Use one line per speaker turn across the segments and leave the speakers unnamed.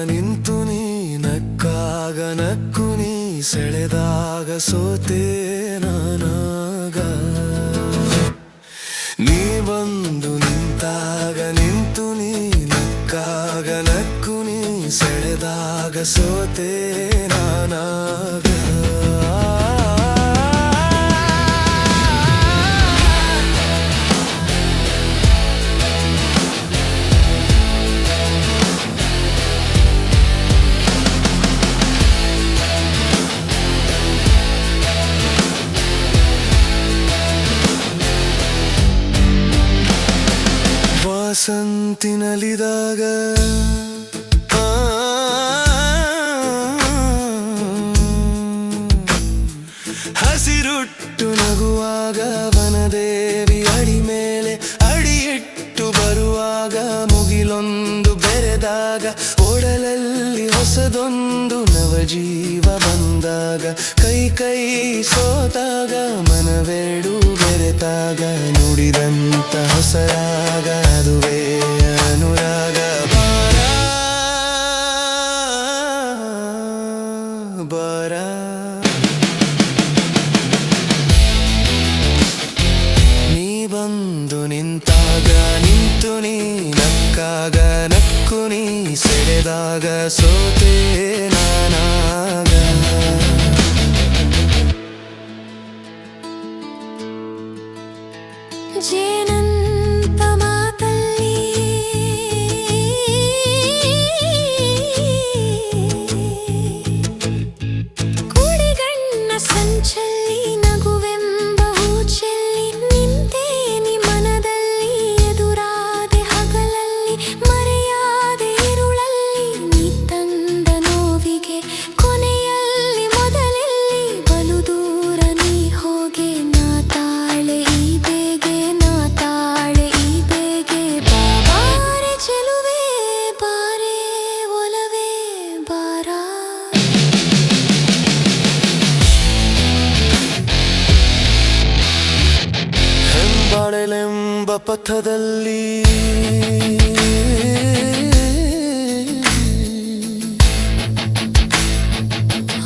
ನಿಂತು ನೀ ನಕ್ಕಾಗ ನಕ್ಕು ನೀ ಸೆಳೆದಾಗ ಸೋತೆ ನಾನಾಗ ನೀ ಬಂದು ನಿಂತಾಗ ನಿಂತು ನೀ ನಕ್ಕಾಗ ನಕ್ಕು ನೀ ಸೆಳೆದಾಗ ಸೋತೆ ನಾನಾಗ ವಾಸಂತಿನಲಿದಾಗ ಹಸಿರುಟ್ಟು ನಗುವಾಗ ವನದೇವಿ ಅಡಿ ಮೇಲೆ ಅಡಿಯಿಟ್ಟು ಬರುವಾಗ ಮುಗಿಲೊಂದು ಬೆರೆದಾಗ ಒಡಲಲ್ಲಿ ಹೊಸದೊಂದು ನವಜೀವ ಬಂದಾಗ ಕೈ ಕೈ ಸೋತಾಗ ಮನವೆರಡು ಬೆರೆತಾಗ ನುಡಿದಂತ ಹೊಸರಾಗ ಅದುವೇ ಅನುರಾಗ ಬಾರ ಬಾರ ನೀ ಬಂದು ನಿಂತಾಗ ನಿಂತು ನೀ ನಕ್ಕಾಗ ನಕ್ಕು ನೀ ಸೆಳೆದಾಗ ಸೋತೆ ನಾನಾಗ
ಜೇನಂತ ಮಾತಲ್ಲಿ ಕುಡಿಗಣ್ಣ ಸಂಚಲ್ಲಿ ನಗುವೆಂಬ ಹೂಚೆಲ್ಲಿ ನಿಂತೇನಿ ಮನದಲ್ಲಿ ಎದುರಾದೆ ಹಗಲಲ್ಲಿ ಮರೆಯಾದೆ ಇರುಳಲ್ಲಿ ನೀ ತಂದ ನೋವಿಗೆ ಕೊನೆಯಲ್ಲಿ ಮೊದಲಲ್ಲಿ ಬಲು ದೂರ ನೀ ಹೋಗೆ ನಾ ತಾಳೆ ಈ ಬೇಗೆ ನಾ ತಾಳೆ ಈ ಬೇಗೆ ಬಾರೆ ಚೆಲುವೆ ಬಾರೆ ಒಲವೇ ಬಾರ
ಹೆಂಬಾಳೆಲೆಂಬ ಪಥದಲ್ಲಿ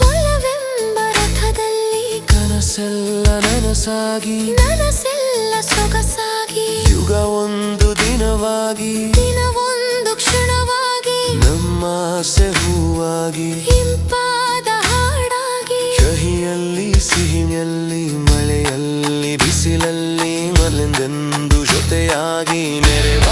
ಒಲವೆಂಬ ರಥದಲ್ಲಿ
ಕನಸೆಲ್ಲ ನನಸಾಗಿ
ನನಸೆಲ್ಲ ಸೊಗಸಾಗಿ
ಯುಗ ಒಂದು ದಿನವಾಗಿ
ದಿನವೊಂದು ಕ್ಷಣವಾಗಿ
ನಮ್ಮ ಆಸೆ ಹೂವಾಗಿ
ಇಂಪಾದ ಹಾಡಾಗಿ
ಕಹಿಯಲ್ಲಿ ಸಿಹಿಯಲ್ಲಿ ಮಳೆಯಲ್ಲಿ ಬಿಸಿಲಲ್ಲಿ ಮಲೆಂದೆಂದು ಜೊತೆಯಾಗಿ ನೆರೆವ